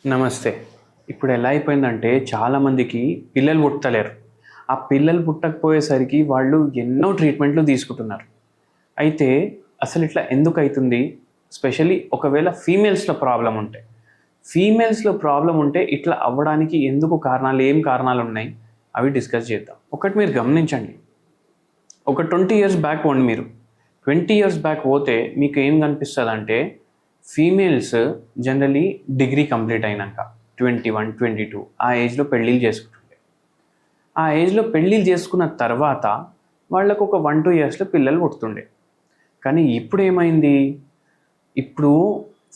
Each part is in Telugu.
నమస్తే. ఇప్పుడు ఎలా అయిపోయిందంటే చాలామందికి పిల్లలు పుట్టలేరు. ఆ పిల్లలు పుట్టకపోయేసరికి వాళ్ళు ఎన్నో ట్రీట్మెంట్‌లు తీసుకుంటున్నారు. అయితే అసలు ఇట్లా ఎందుకైతుంది? స్పెషల్లీ ఒకవేళ ఫీమేల్స్‌లో ప్రాబ్లమ్ ఉంటే. ఫీమేల్స్‌లో ప్రాబ్లమ్ ఉంటే ఇట్లా అవ్వడానికి ఎందుకు కారణాలు, ఏం కారణాలున్నాయి? అవి డిస్కస్ చేద్దాం. ఒకటి మీరు గమనించండి. ఒక 20 ఇయర్స్ బ్యాక్ పోండి మీరు. 20 ఇయర్స్ బ్యాక్ పోతే మీకు ఏం కనిపిస్తదంటే ఫీమేల్స్ జనరల్లీ డిగ్రీ కంప్లీట్ అయినాక 21, 22 ఆ ఏజ్‌లో పెళ్ళిళ్ళు చేసుకుంటుండే. ఆ ఏజ్‌లో పెళ్ళిళ్ళు చేసుకున్న తర్వాత వాళ్ళకు ఒక 1, 2 ఇయర్స్‌లో పిల్లలు పుడుతుండే. కానీ ఇప్పుడు ఏమైంది? ఇప్పుడు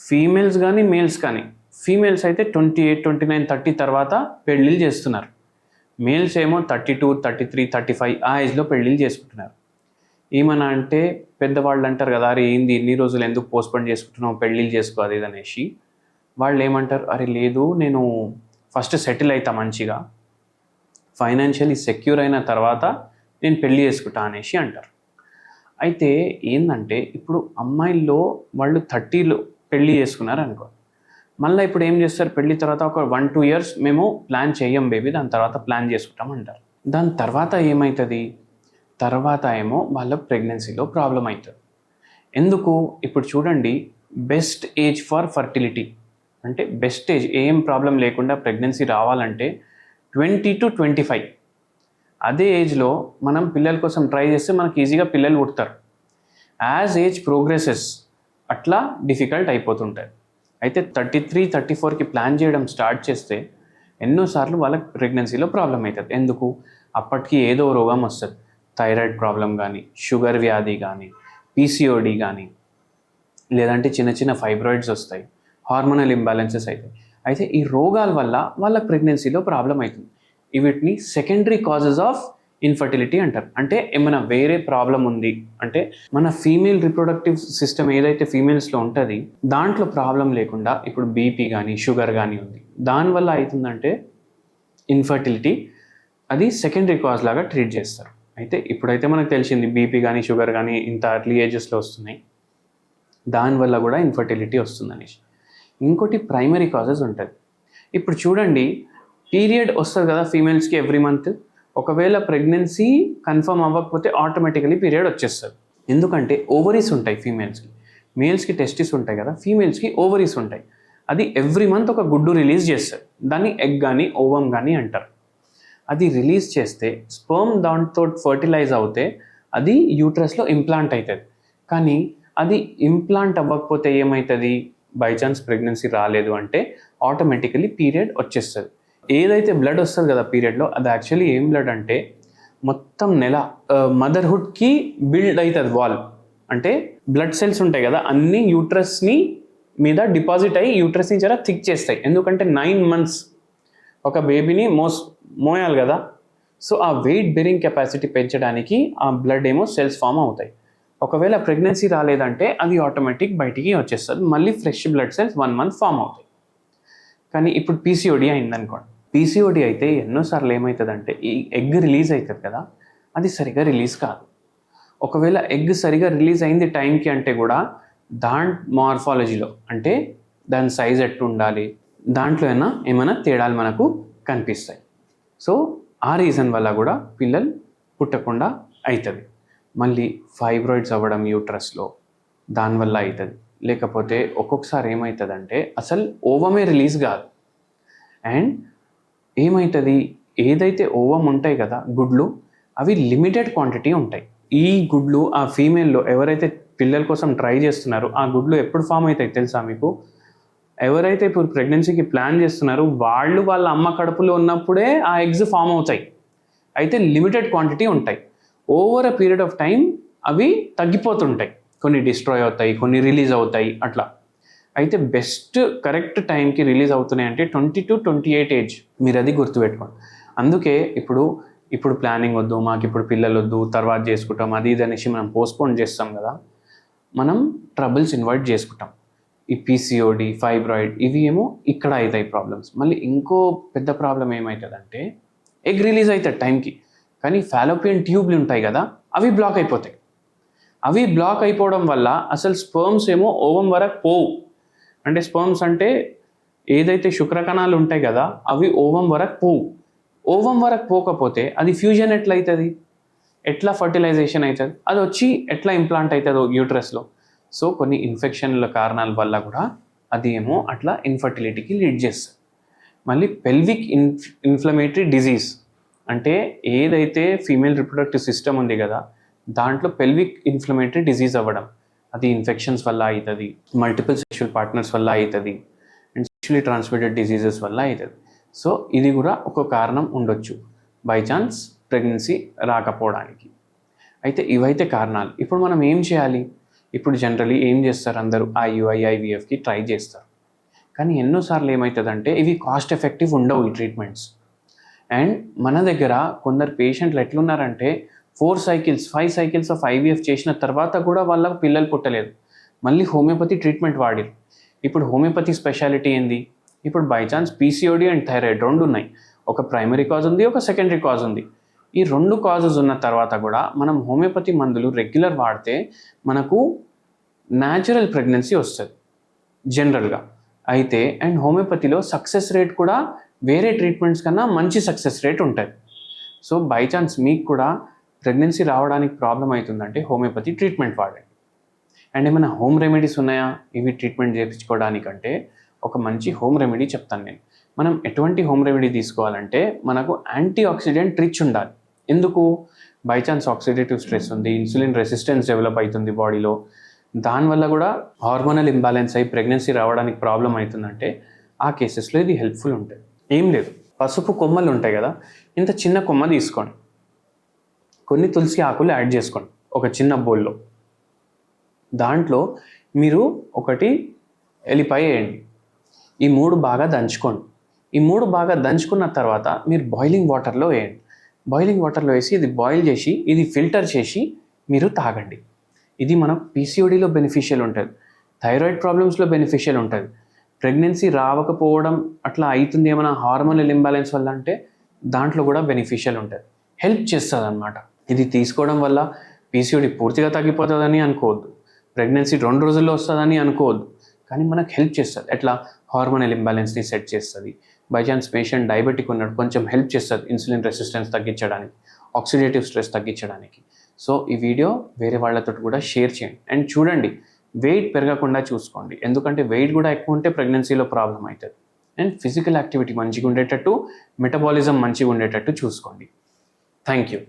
ఫీమేల్స్ కానీ, మేల్స్ కానీ, ఫీమేల్స్ అయితే 28, 29, 30 తర్వాత పెళ్ళిళ్ళు చేస్తున్నారు. మేల్స్ ఏమో 32, 33, 35 ఆ ఏజ్‌లో పెళ్ళిళ్ళు చేసుకుంటున్నారు. ఏమన్నా అంటే పెద్దవాళ్ళు అంటారు కదా, అరే ఏంది ఇన్ని రోజులు ఎందుకు పోస్ట్‌పోన్ చేసుకుంటున్నావు, పెళ్ళిళ్ళు చేసుకో అది ఇది అనేసి. వాళ్ళు ఏమంటారు, అరే లేదు నేను ఫస్ట్ సెటిల్ అవుతా మంచిగా, ఫైనాన్షియల్లీ సెక్యూర్ అయిన తర్వాత నేను పెళ్ళి చేసుకుంటా అనేసి అంటారు. అయితే ఏందంటే ఇప్పుడు అమ్మాయిల్లో వాళ్ళు 30లో పెళ్ళి చేసుకున్నారు అనుకో, మళ్ళీ ఇప్పుడు ఏం చేస్తారు, పెళ్ళి తర్వాత ఒక 1, 2 ఇయర్స్ మేము ప్లాన్ చేయం బేబీ, దాని తర్వాత ప్లాన్ చేసుకుంటాం అంటారు. దాని తర్వాత ఏమవుతుంది? తర్వాత ఏమో వాళ్ళ ప్రెగ్నెన్సీలో ప్రాబ్లం అవుతుంది. ఎందుకు? ఇప్పుడు చూడండి, బెస్ట్ ఏజ్ ఫర్ ఫర్టిలిటీ అంటే బెస్ట్ ఏజ్, ఏం ప్రాబ్లం లేకుండా ప్రెగ్నెన్సీ రావాలంటే 20-25. అదే ఏజ్లో మనం పిల్లల కోసం ట్రై చేస్తే మనకి ఈజీగా పిల్లలు పుడతారు. యాజ్ ఏజ్ ప్రోగ్రెసెస్ అట్లా డిఫికల్ట్ అయిపోతుంటాయి. అయితే 33, 34కి ప్లాన్ చేయడం స్టార్ట్ చేస్తే ఎన్నోసార్లు వాళ్ళకి ప్రెగ్నెన్సీలో ప్రాబ్లం అవుతుంది. ఎందుకు? అప్పటికి ఏదో రోగం వస్తుంది. థైరాయిడ్ ప్రాబ్లం కానీ, షుగర్ వ్యాధి కానీ, పీసీఓడి కానీ, లేదంటే చిన్న చిన్న ఫైబ్రాయిడ్స్ వస్తాయి, హార్మోనల్ ఇంబ్యాలెన్సెస్ అవుతాయి. అయితే ఈ రోగాల వల్ల వాళ్ళ ప్రెగ్నెన్సీలో ప్రాబ్లం అవుతుంది. వీటిని సెకండరీ కాజెస్ ఆఫ్ ఇన్ఫర్టిలిటీ అంటారు. అంటే ఏమైనా వేరే ప్రాబ్లం ఉంది అంటే మన ఫీమేల్ రిప్రొడక్టివ్ సిస్టమ్ ఏదైతే ఫీమేల్స్లో ఉంటుంది దాంట్లో ప్రాబ్లం లేకుండా, ఇప్పుడు బీపీ కానీ షుగర్ కానీ ఉంది, దానివల్ల అవుతుందంటే ఇన్ఫర్టిలిటీ, అది సెకండరీ కాజ్ లాగా ట్రీట్ చేస్తారు. అయితే ఇప్పుడైతే మనకు తెలిసింది బీపీ కానీ షుగర్ కానీ ఇంత ఎర్లీ ఏజెస్లో వస్తున్నాయి, దానివల్ల కూడా ఇన్ఫర్టిలిటీ వస్తుందనేసి. ఇంకోటి ప్రైమరీ కాజెస్ ఉంటుంది. ఇప్పుడు చూడండి, పీరియడ్ వస్తుంది కదా ఫీమేల్స్కి ఎవ్రీ మంత్. ఒకవేళ ప్రెగ్నెన్సీ కన్ఫర్మ్ అవ్వకపోతే ఆటోమేటికలీ పీరియడ్ వచ్చేస్తుంది. ఎందుకంటే ఓవరీస్ ఉంటాయి ఫీమేల్స్కి. మేల్స్కి టెస్టిస్ ఉంటాయి కదా, ఫీమేల్స్కి ఓవరీస్ ఉంటాయి. అది ఎవ్రీ మంత్ ఒక గుడ్డు రిలీజ్ చేస్తుంది. దాన్ని ఎగ్ కానీ ఓవం కానీ అంటారు. అది రిలీజ్ చేస్తే స్పర్మ్ దాంతో ఫర్టిలైజ్ అవుతే అది యూట్రస్లో ఇంప్లాంట్ అవుతుంది. కానీ అది ఇంప్లాంట్ అవ్వకపోతే ఏమవుతుంది? బై ఛాన్స్ ప్రెగ్నెన్సీ రాలేదు అంటే ఆటోమేటికలీ పీరియడ్ వచ్చేస్తుంది. ఏదైతే బ్లడ్ వస్తుంది కదా పీరియడ్లో, అది యాక్చువల్లీ ఏం బ్లడ్ అంటే మొత్తం నెల మదర్హుడ్కి బిల్డ్ అవుతుంది వాల్. అంటే బ్లడ్ సెల్స్ ఉంటాయి కదా, అన్నీ యూట్రస్ని మీద డిపాజిట్ అయ్యి యూట్రస్ని జర థిక్ చేస్తాయి. ఎందుకంటే 9 months ఒక బేబీని మోయాలి కదా. సో ఆ వెయిట్ బేరింగ్ కెపాసిటీ పెంచడానికి ఆ బ్లడ్ ఏమో సెల్స్ ఫామ్ అవుతాయి. ఒకవేళ ప్రెగ్నెన్సీ రాలేదంటే అది ఆటోమేటిక్ బయటికి వచ్చేస్తుంది, మళ్ళీ fresh blood cells 1 month form అవుతాయి. కానీ ఇప్పుడు పీసీఓడి అయిందనుకోండి, పీసీఓడి అయితే ఎన్నోసార్లు ఏమవుతుందంటే ఈ ఎగ్ రిలీజ్ అవుతుంది కదా, అది సరిగా రిలీజ్ కాదు. ఒకవేళ ఎగ్ సరిగా రిలీజ్ అయింది టైంకి అంటే కూడా దాని మార్ఫాలజీలో అంటే దాని సైజ్ ఎట్టు ఉండాలి, దాంట్లో ఏమైనా తేడాలు మనకు కనిపిస్తాయి. సో ఆ రీజన్ వల్ల కూడా పిల్లలు పుట్టకుండా అవుతుంది. మళ్ళీ ఫైబ్రాయిడ్స్ అవ్వడం యూట్రస్లో, దానివల్ల అవుతుంది. లేకపోతే ఒక్కొక్కసారి ఏమవుతుందంటే అసలు ఓవమే రిలీజ్ కాదు. అండ్ ఏమవుతుంది, ఏదైతే ఓవం ఉంటాయి కదా గుడ్లు, అవి లిమిటెడ్ క్వాంటిటీ ఉంటాయి. ఈ గుడ్లు ఆ ఫీమేల్లో ఎవరైతే పిల్లల కోసం ట్రై చేస్తున్నారో ఆ గుడ్లు ఎప్పుడు ఫామ్ అవుతాయి తెలుసా మీకు? ఎవరైతే ఇప్పుడు ప్రెగ్నెన్సీకి ప్లాన్ చేస్తున్నారో వాళ్ళు వాళ్ళ అమ్మ కడుపులో ఉన్నప్పుడే ఆ ఎగ్స్ ఫామ్ అవుతాయి. అయితే లిమిటెడ్ క్వాంటిటీ ఉంటాయి. Over a period of time అవి తగ్గిపోతుంటాయి. కొన్ని డిస్ట్రాయ్ అవుతాయి, కొన్ని రిలీజ్ అవుతాయి అట్లా. అయితే బెస్ట్ కరెక్ట్ టైంకి రిలీజ్ అవుతున్నాయి అంటే 20-28 ఏజ్. మీరు అది గుర్తుపెట్టుకోండి. అందుకే ఇప్పుడు ప్లానింగ్ వద్దు, మాకు ఇప్పుడు పిల్లలు వద్దు, తర్వాత చేసుకుంటాం అది ఇది అనేసి మనం పోస్ట్పోన్ చేస్తాం కదా, మనం ట్రబుల్స్ ఇన్వైట్ చేసుకుంటాం. ఈ పీసీఓడి, ఫైబ్రాయిడ్ ఇవి ఏమో ఇక్కడ అవుతాయి ప్రాబ్లమ్స్. మళ్ళీ ఇంకో పెద్ద ప్రాబ్లం ఏమవుతుందంటే ఎగ్ రిలీజ్ అవుతుంది టైంకి, కానీ ఫాలోపియన్ ట్యూబ్లు ఉంటాయి కదా, అవి బ్లాక్ అయిపోతాయి. అవి బ్లాక్ అయిపోవడం వల్ల అసలు స్పర్మ్స్ ఏమో ఓవం వరకు పోవు. అంటే స్పర్మ్స్ అంటే ఏదైతే శుక్రకణాలు ఉంటాయి కదా అవి ఓవం వరకు పోవు. ఓవం వరకు పోకపోతే అది ఫ్యూజన్ ఎట్లా అవుతుంది, ఎట్లా ఫర్టిలైజేషన్ అవుతుంది, అది వచ్చి ఎట్లా ఇంప్లాంట్ అవుతుందో యూట్రస్లో. సో కొన్ని ఇన్ఫెక్షన్ల కారణాల వల్ల కూడా అది ఏమో అట్లా ఇన్ఫర్టిలిటీకి లీడ్ చేస్తుంది. మళ్ళీ పెల్విక్ ఇన్ఫ్లమేటరీ డిజీజ్ అంటే ఏదైతే ఫీమేల్ రిప్రొడక్టివ్ సిస్టమ్ ఉంది కదా దాంట్లో పెల్విక్ ఇన్ఫ్లమేటరీ డిజీజ్ అవ్వడం, అది ఇన్ఫెక్షన్స్ వల్ల అవుతుంది, మల్టిపుల్ సెక్షువల్ పార్ట్నర్స్ వల్ల అవుతుంది, అండ్ సెక్షువల్లీ ట్రాన్స్మిటెడ్ డిజీజెస్ వల్ల అవుతుంది. సో ఇది కూడా ఒక కారణం ఉండొచ్చు బై ఛాన్స్ ప్రెగ్నెన్సీ రాకపోవడానికి. అయితే ఇవైతే కారణాలు. ఇప్పుడు మనం ఏం చేయాలి? ఇప్పుడు జనరలీ ఏం చేస్తారు, అందరూ IUI IVFకి ట్రై చేస్తారు. కానీ ఎన్నోసార్లు ఏమవుతుందంటే ఇవి కాస్ట్ ఎఫెక్టివ్ ఉండవు ఈ ట్రీట్మెంట్స్. అండ్ మన దగ్గర కొందరు పేషెంట్లు ఎట్లున్నారంటే 4 cycles 5 cycles ఆఫ్ IVF చేసిన తర్వాత కూడా వాళ్ళకు పిల్లలు పుట్టలేదు, మళ్ళీ హోమియోపతి ట్రీట్మెంట్ వాడిరు. ఇప్పుడు హోమియోపతి స్పెషాలిటీ ఏంది? ఇప్పుడు by chance PCOD and thyroid రెండు ఉన్నాయి, ఒక ప్రైమరీ కాజ్ ఉంది, ఒక సెకండరీ కాజ్ ఉంది. ఈ 2 కాజెస్ ఉన్న తర్వాత కూడా మనం హోమియోపతి మందులు రెగ్యులర్ వాడితే మనకు న్యాచురల్ ప్రెగ్నెన్సీ వస్తుంది జనరల్గా. అయితే అండ్ హోమియోపతిలో సక్సెస్ రేట్ కూడా వేరే ట్రీట్మెంట్స్ కన్నా మంచి సక్సెస్ రేట్ ఉంటుంది. సో బై ఛాన్స్ మీకు కూడా ప్రెగ్నెన్సీ రావడానికి ప్రాబ్లం అవుతుందంటే హోమియోపతి ట్రీట్మెంట్ వాడండి. అండ్ ఏమైనా హోమ్ రెమెడీస్ ఉన్నాయా ఇవి ట్రీట్మెంట్ చేయించుకోవడానికంటే? ఒక మంచి హోమ్ రెమెడీ చెప్తాను నేను. మనం ఎటువంటి హోమ్ రెమెడీ తీసుకోవాలంటే మనకు యాంటీ ఆక్సిడెంట్ రిచ్ ఉండాలి. ఎందుకు? బై ఛాన్స్ ఆక్సిడేటివ్ స్ట్రెస్ ఉంది, ఇన్సులిన్ రెసిస్టెన్స్ డెవలప్ అవుతుంది బాడీలో, దానివల్ల కూడా హార్మోనల్ ఇంబ్యాలెన్స్ అయ్యి ప్రెగ్నెన్సీ రావడానికి ప్రాబ్లం అవుతుందంటే ఆ కేసెస్లో ఇది హెల్ప్ఫుల్ ఉంటుంది. ఏం లేదు, పసుపు కొమ్మలు ఉంటాయి కదా, ఇంత చిన్న కొమ్మ తీసుకోండి, కొన్ని తులసి ఆకులు యాడ్ చేసుకోండి ఒక చిన్న బౌల్లో. దాంట్లో మీరు ఒకటి ఎల్లిపాయ వేయండి, ఈ 3 బాగా దంచుకోండి. ఈ 3 బాగా దంచుకున్న తర్వాత మీరు బాయిలింగ్ వాటర్లో వేయండి. బాయిలింగ్ వాటర్లో వేసి ఇది బాయిల్ చేసి ఇది ఫిల్టర్ చేసి మీరు తాగండి. ఇది మన PCODలో బెనిఫిషియల్ ఉంటుంది, థైరాయిడ్ ప్రాబ్లమ్స్లో బెనిఫిషియల్ ఉంటుంది, ప్రెగ్నెన్సీ రావకపోవడం అట్లా అవుతుంది ఏమైనా హార్మోనల్ ఇంబ్యాలెన్స్ వల్ల అంటే దాంట్లో కూడా బెనిఫిషియల్ ఉంటుంది, హెల్ప్ చేస్తుంది అన్నమాట. ఇది తీసుకోవడం వల్ల PCOD పూర్తిగా తగ్గిపోతుందని అనుకోవద్దు, ప్రెగ్నెన్సీ 2 రోజుల్లో వస్తుందని అనుకోవద్దు, కానీ మనకు హెల్ప్ చేస్తుంది. ఎట్లా? హార్మోనల్ ఇంబ్యాలెన్స్ని సెట్ చేస్తుంది. బై ఛాన్స్ పేషెంట్ డయాబెటిక్ ఉన్నాడు, కొంచెం హెల్ప్ చేస్తుంది ఇన్సులిన్ రెసిస్టెన్స్ తగ్గించడానికి, ఆక్సిడేటివ్ స్ట్రెస్ తగ్గించడానికి. సో ఈ వీడియో వేరే వాళ్ళతో కూడా షేర్ చేయండి. అండ్ చూడండి, వెయిట్ పెరగకుండా చూసుకోండి, ఎందుకంటే వెయిట్ కూడా ఎక్కువ ఉంటే ప్రెగ్నెన్సీలో ప్రాబ్లం అవుతుంది. అండ్ ఫిజికల్ యాక్టివిటీ మంచిగా ఉండేటట్టు, మెటబాలిజం మంచిగా ఉండేటట్టు చూసుకోండి. Thank you.